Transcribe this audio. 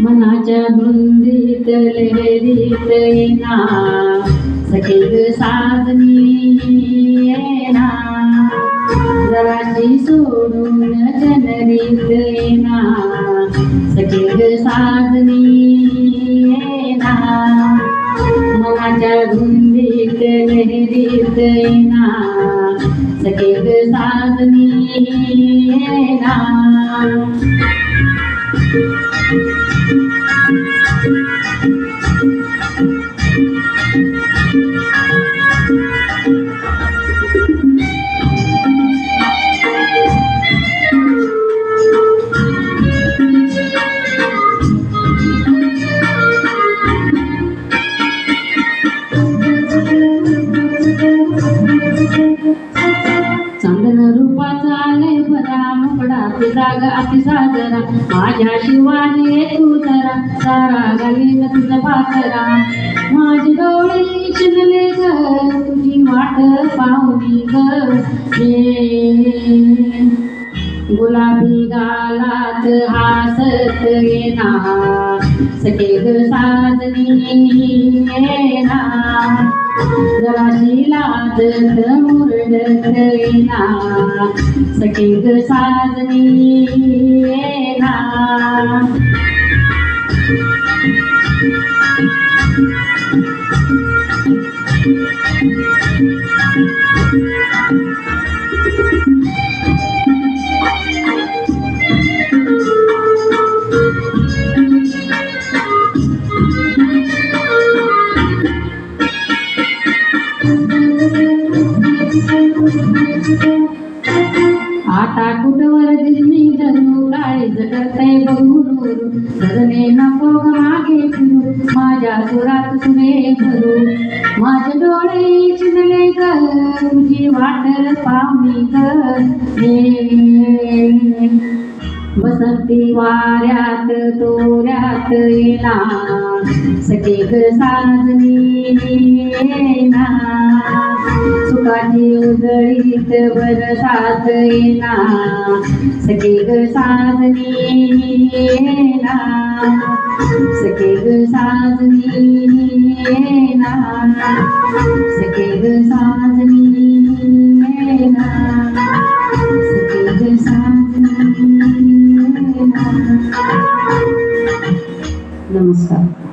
मनाच्या धुंदीत लहरीत येना सखे ग साजनी येना जराशी सोडून जनरीत येना सखे ग साजनी येना मनाच्या धुंदीत लहरीत येना सखे ग साजनी येना चांदन रूपाचा लय भरा मुकडा तुझा ग अति साजरा माझ्या शिवाने तू जरा सारा घालीन तुझा पाखरा माझे डोळे चिनले ग तुझी वाट पाहुनी ग ये गुलाबी गालात हासत येना सखे ग साजनी येना जराशी लाजत मुरडत येना सखे ग साजनी येना आता कुठवर दिसली धरू काळीज करतय बघून सजने नको ग मागे फिरू माझ्या सुरात सुरे भरू माझे डोळे चिनले ग तुझी वाट पाहुनी ग बसंती वाऱ्यात तोऱ्यात येना सखे ग साजनी येना सुखाची उजळीत बरसात येना सखे ग साजनी येना सखे ग साजनी येना सखे ग साजनी येना सखे ग साजनी येना. नमस्कार.